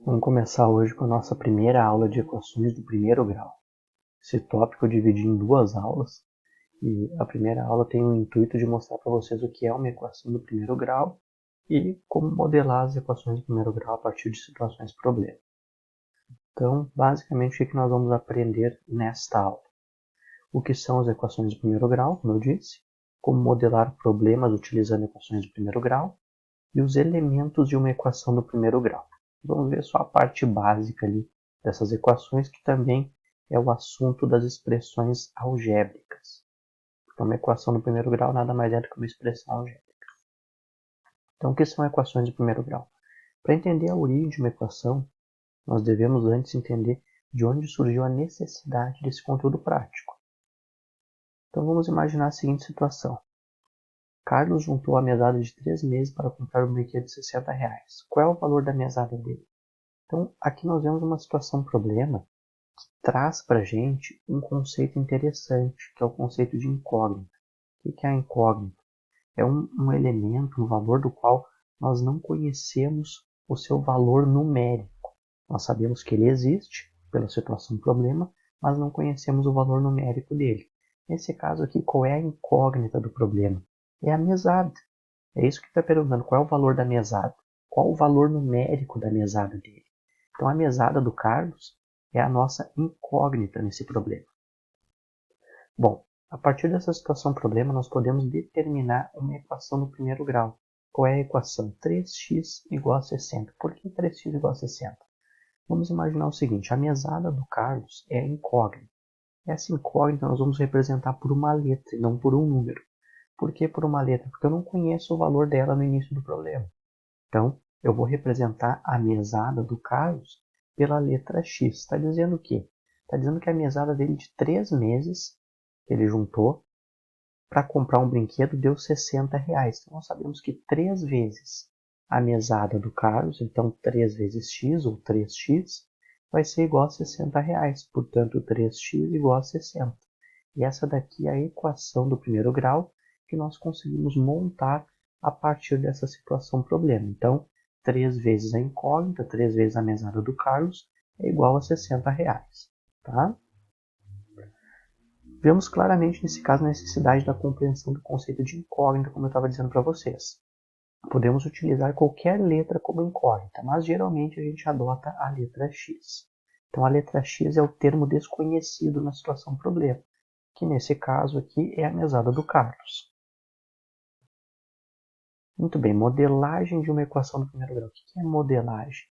Vamos começar hoje com a nossa primeira aula de equações do primeiro grau. Esse tópico eu dividi em duas aulas e a primeira aula tem o intuito de mostrar para vocês o que é uma equação do primeiro grau e como modelar as equações do primeiro grau a partir de situações problema. Então, basicamente, o que nós vamos aprender nesta aula? O que são as equações do primeiro grau, como eu disse, como modelar problemas utilizando equações do primeiro grau e os elementos de uma equação do primeiro grau. Vamos ver só a parte básica ali dessas equações, que também é o assunto das expressões algébricas. Então, uma equação do primeiro grau nada mais é do que uma expressão algébrica. Então, o que são equações de primeiro grau? Para entender a origem de uma equação, nós devemos antes entender de onde surgiu a necessidade desse conteúdo prático. Então, vamos imaginar a seguinte situação. Carlos juntou a mesada de 3 meses para comprar um brinquedo de R$60. Qual é o valor da mesada dele? Então, aqui nós vemos uma situação-problema que traz para a gente um conceito interessante, que é o conceito de incógnita. O que é a incógnita? É um elemento, um valor do qual nós não conhecemos o seu valor numérico. Nós sabemos que ele existe pela situação-problema, mas não conhecemos o valor numérico dele. Nesse caso aqui, qual é a incógnita do problema? É a mesada. É isso que está perguntando, qual é o valor da mesada? Qual o valor numérico da mesada dele? Então, a mesada do Carlos é a nossa incógnita nesse problema. Bom, a partir dessa situação-problema, nós podemos determinar uma equação no primeiro grau. Qual é a equação? 3x igual a 60. Por que 3x igual a 60? Vamos imaginar o seguinte, a mesada do Carlos é incógnita. Essa incógnita nós vamos representar por uma letra e não por um número. Por que por uma letra? Porque eu não conheço o valor dela no início do problema. Então, eu vou representar a mesada do Carlos pela letra X. Está dizendo o quê? Está dizendo que a mesada dele de 3 meses, que ele juntou, para comprar um brinquedo deu R$60. Então, nós sabemos que 3 vezes a mesada do Carlos, então 3 vezes X, ou 3x, vai ser igual a R$60. Portanto, 3x igual a 60. E essa daqui é a equação do primeiro grau que nós conseguimos montar a partir dessa situação-problema. Então, 3 vezes a incógnita, 3 vezes a mesada do Carlos, é igual a R$60. Tá? Vemos claramente nesse caso a necessidade da compreensão do conceito de incógnita, como eu estava dizendo para vocês. Podemos utilizar qualquer letra como incógnita, mas geralmente a gente adota a letra X. Então, a letra X é o termo desconhecido na situação-problema, que nesse caso aqui é a mesada do Carlos. Muito bem, modelagem de uma equação do primeiro grau. O que é modelagem?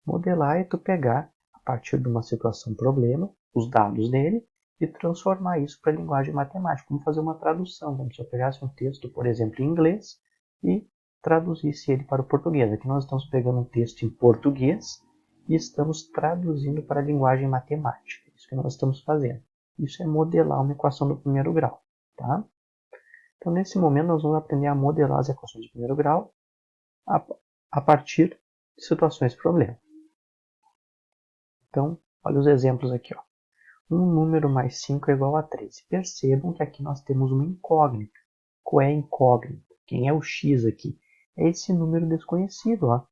Modelar é tu pegar, a partir de uma situação-problema, os dados dele e transformar isso para a linguagem matemática. Vamos fazer uma tradução, como se eu pegasse um texto, por exemplo, em inglês e traduzisse ele para o português. Aqui nós estamos pegando um texto em português e estamos traduzindo para a linguagem matemática. É isso que nós estamos fazendo. Isso é modelar uma equação do primeiro grau. Tá? Então, nesse momento, nós vamos aprender a modelar as equações de primeiro grau a partir de situações problema. Então, olha os exemplos aqui. Ó. Um número mais 5 é igual a 13. Percebam que aqui nós temos uma incógnita. Qual é a incógnita? Quem é o x aqui? É esse número desconhecido. Ó.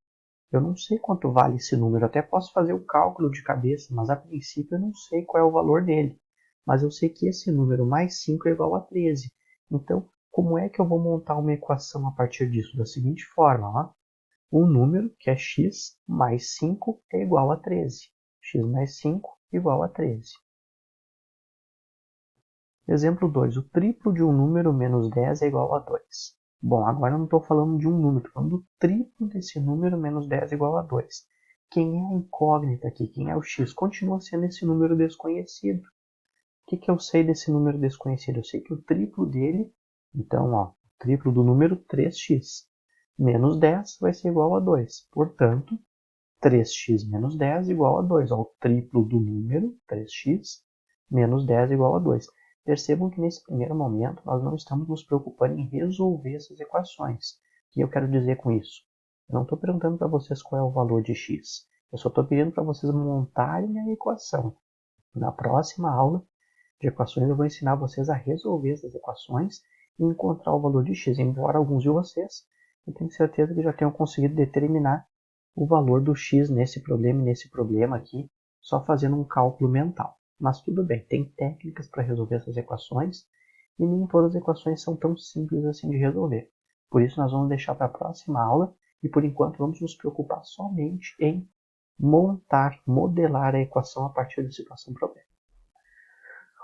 Eu não sei quanto vale esse número. Até posso fazer o cálculo de cabeça, mas a princípio eu não sei qual é o valor dele. Mas eu sei que esse número mais 5 é igual a 13. Então, como é que eu vou montar uma equação a partir disso? Da seguinte forma, ó. Um número, que é x, mais 5 é igual a 13. X mais 5 igual a 13. Exemplo 2. O triplo de um número menos 10 é igual a 2. Bom, agora eu não estou falando de um número, estou falando do triplo desse número menos 10 igual a 2. Quem é a incógnita aqui? Quem é o x? Continua sendo esse número desconhecido. O que eu sei desse número desconhecido? Eu sei que o triplo dele, então, ó, o triplo do número 3x menos 10 vai ser igual a 2. Portanto, 3x menos 10 igual a 2. Ó, o triplo do número 3x menos 10 igual a 2. Percebam que nesse primeiro momento nós não estamos nos preocupando em resolver essas equações. O que eu quero dizer com isso? Eu não estou perguntando para vocês qual é o valor de x. Eu só estou pedindo para vocês montarem a equação. Na próxima aula de equações eu vou ensinar vocês a resolver essas equações e encontrar o valor de x. Embora alguns de vocês, eu tenho certeza que já tenham conseguido determinar o valor do x nesse problema e nesse problema aqui, só fazendo um cálculo mental. Mas tudo bem, tem técnicas para resolver essas equações e nem todas as equações são tão simples assim de resolver. Por isso nós vamos deixar para a próxima aula e por enquanto vamos nos preocupar somente em modelar a equação a partir da situação problema.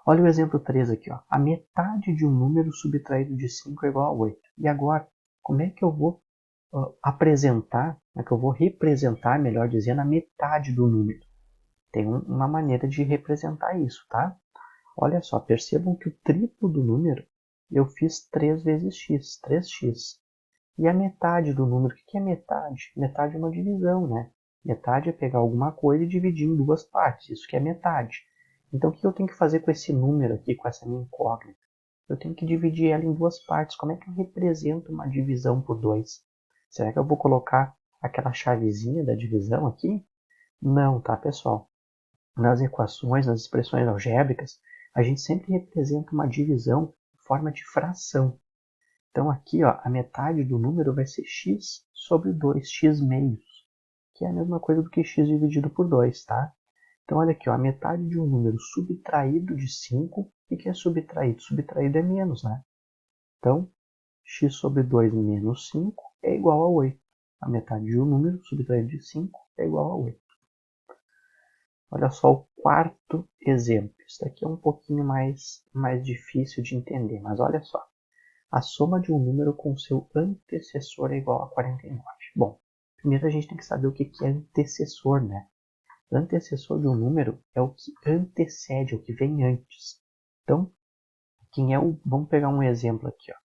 Olha o exemplo 3 aqui. Ó. A metade de um número subtraído de 5 é igual a 8. E agora, como é que eu vou apresentar, como é que eu vou representar, melhor dizendo, a metade do número? Tem uma maneira de representar isso, tá? Olha só, percebam que o triplo do número eu fiz 3 vezes x, 3x. E a metade do número, o que é metade? Metade é uma divisão, né? Metade é pegar alguma coisa e dividir em duas partes, isso que é metade. Então o que eu tenho que fazer com esse número aqui, com essa minha incógnita? Eu tenho que dividir ela em duas partes. Como é que eu represento uma divisão por 2? Será que eu vou colocar aquela chavezinha da divisão aqui? Não, tá, pessoal? Nas equações, nas expressões algébricas, a gente sempre representa uma divisão em forma de fração. Então aqui, ó, a metade do número vai ser x sobre 2, x meios, que é a mesma coisa do que x dividido por 2, tá? Então olha aqui, ó, a metade de um número subtraído de 5, o que é subtraído? Subtraído é menos, né? Então, x sobre 2 menos 5 é igual a 8. A metade de um número subtraído de 5 é igual a 8. Olha só o quarto exemplo. Isso daqui é um pouquinho mais difícil de entender, mas olha só. A soma de um número com seu antecessor é igual a 49. Bom, primeiro a gente tem que saber o que é antecessor, né? Antecessor de um número é o que antecede, é o que vem antes. Então, vamos pegar um exemplo aqui, ó.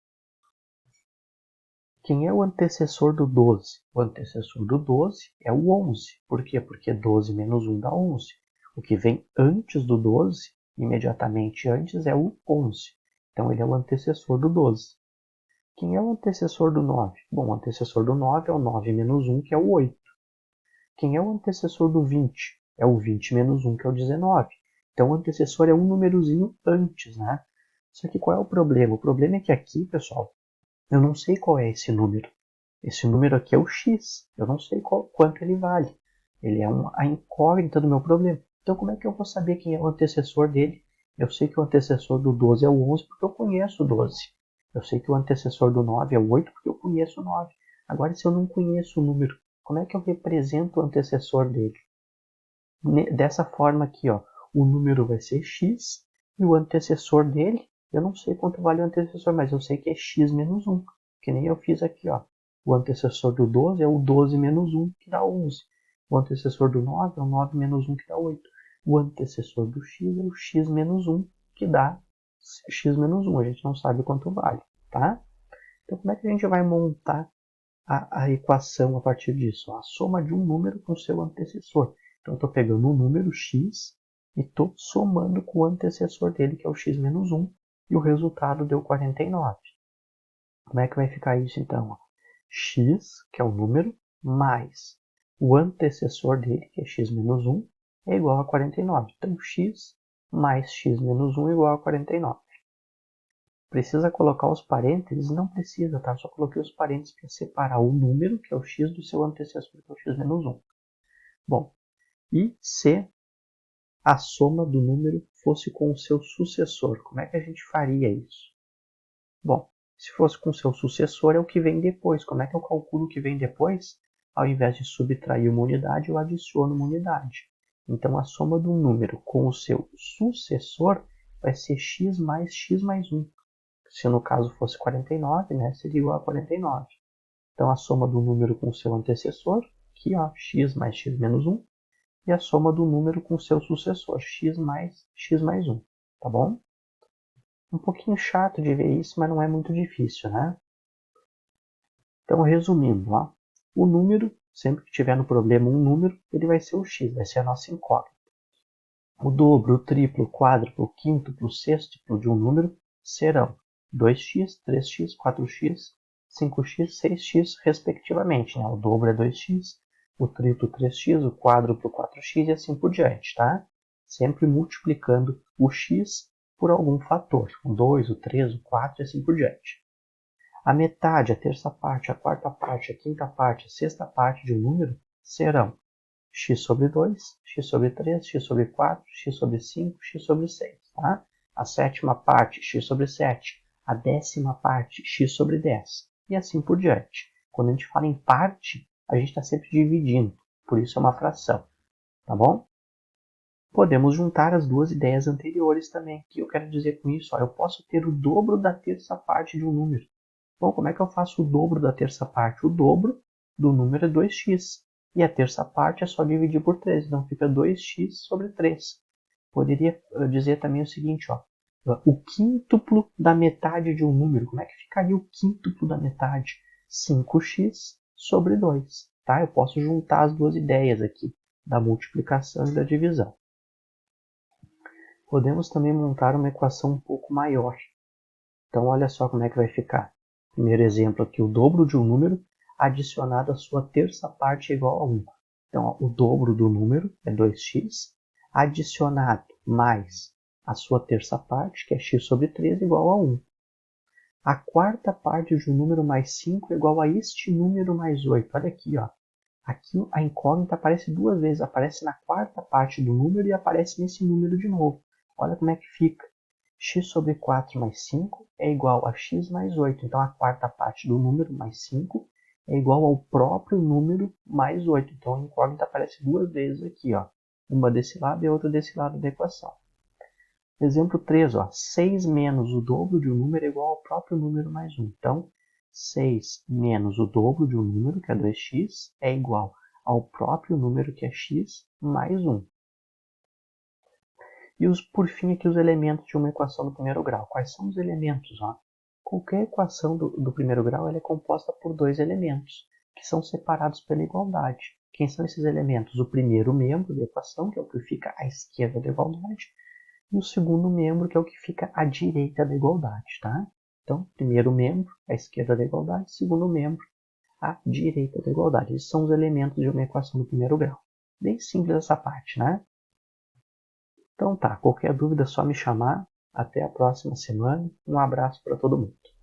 Quem é o antecessor do 12? O antecessor do 12 é o 11. Por quê? Porque 12 menos 1 dá 11. O que vem antes do 12, imediatamente antes, é o 11. Então, ele é o antecessor do 12. Quem é o antecessor do 9? Bom, o antecessor do 9 é o 9 menos 1, que é o 8. Quem é o antecessor do 20? É o 20 menos 1, que é o 19. Então, o antecessor é um númerozinho antes, né? Só que qual é o problema? O problema é que aqui, pessoal, eu não sei qual é esse número. Esse número aqui é o x. Eu não sei quanto ele vale. Ele é a incógnita do meu problema. Então, como é que eu vou saber quem é o antecessor dele? Eu sei que o antecessor do 12 é o 11 porque eu conheço o 12. Eu sei que o antecessor do 9 é o 8 porque eu conheço o 9. Agora, se eu não conheço o número, como é que eu represento o antecessor dele? Dessa forma aqui, ó, o número vai ser x e o antecessor dele, eu não sei quanto vale o antecessor, mas eu sei que é x menos 1, que nem eu fiz aqui, ó. O antecessor do 12 é o 12 menos 1, que dá 11. O antecessor do 9 é o 9 menos 1, que dá 8. O antecessor do x é o x menos 1, que dá x menos 1. A gente não sabe quanto vale, tá? Então, como é que a gente vai montar a equação a partir disso? A soma de um número com seu antecessor. Então, eu estou pegando o número x e estou somando com o antecessor dele, que é o x menos 1, e o resultado deu 49. Como é que vai ficar isso, então? X, que é o número, mais o antecessor dele, que é x menos 1, é igual a 49. Então, x mais x menos 1 é igual a 49. Precisa colocar os parênteses? Não precisa, tá? Só coloquei os parênteses para separar o número, que é o x, do seu antecessor, que é o x menos 1. Bom, e se a soma do número fosse com o seu sucessor? Como é que a gente faria isso? Bom, se fosse com o seu sucessor, é o que vem depois. Como é que eu calculo o que vem depois? Ao invés de subtrair uma unidade, eu adiciono uma unidade. Então, a soma do número com o seu sucessor vai ser x mais 1. Se no caso fosse 49, né, seria igual a 49. Então, a soma do número com o seu antecessor, aqui, ó, x mais x menos 1, e a soma do número com o seu sucessor, x mais 1, tá bom? Um pouquinho chato de ver isso, mas não é muito difícil, né? Então, resumindo, ó, o número, sempre que tiver no problema um número, ele vai ser o x, vai ser a nossa incógnita. O dobro, o triplo, o quádruplo, o quíntuplo, o sextuplo de um número serão 2x, 3x, 4x, 5x, 6x, respectivamente. Né? O dobro é 2x, o triplo 3x, o quádruplo 4x e assim por diante. Tá? Sempre multiplicando o x por algum fator. O 2, o 3, o 4 e assim por diante. A metade, a terça parte, a quarta parte, a quinta parte, a sexta parte de um número serão x sobre 2, x sobre 3, x sobre 4, x sobre 5, x sobre 6. Tá? A sétima parte, x sobre 7. A décima parte, x sobre 10. E assim por diante. Quando a gente fala em parte, a gente está sempre dividindo. Por isso é uma fração. Tá bom? Podemos juntar as duas ideias anteriores também. O que eu quero dizer com isso? Eu posso ter o dobro da terça parte de um número. Bom, como é que eu faço o dobro da terça parte? O dobro do número é 2x. E a terça parte é só dividir por 3. Então fica 2x sobre 3. Poderia dizer também o seguinte, o quíntuplo da metade de um número. Como é que ficaria o quíntuplo da metade? 5x sobre 2. Tá? Eu posso juntar as duas ideias aqui, da multiplicação e da divisão. Podemos também montar uma equação um pouco maior. Então, olha só como é que vai ficar. Primeiro exemplo aqui, o dobro de um número adicionado à sua terça parte é igual a 1. Então, o dobro do número é 2x, adicionado mais a sua terça parte, que é x sobre 3, igual a 1. A quarta parte de um número mais 5 é igual a este número mais 8. Olha aqui, aqui a incógnita aparece duas vezes. Aparece na quarta parte do número e aparece nesse número de novo. Olha como é que fica. X sobre 4 mais 5 é igual a x mais 8. Então, a quarta parte do número mais 5 é igual ao próprio número mais 8. Então, a incógnita aparece duas vezes aqui. Uma desse lado e outra desse lado da equação. Exemplo 3. 6 menos o dobro de um número é igual ao próprio número mais 1. Então, 6 menos o dobro de um número, que é 2x, é igual ao próprio número, que é x, mais 1. E por fim, aqui os elementos de uma equação do primeiro grau. Quais são os elementos? Qualquer equação do primeiro grau ela é composta por dois elementos, que são separados pela igualdade. Quem são esses elementos? O primeiro membro da equação, que é o que fica à esquerda da igualdade, e o segundo membro, que é o que fica à direita da igualdade. Tá? Então, primeiro membro, à esquerda da igualdade, segundo membro, à direita da igualdade. Esses são os elementos de uma equação do primeiro grau. Bem simples essa parte, né? Então tá, qualquer dúvida é só me chamar. Até a próxima semana. Um abraço para todo mundo.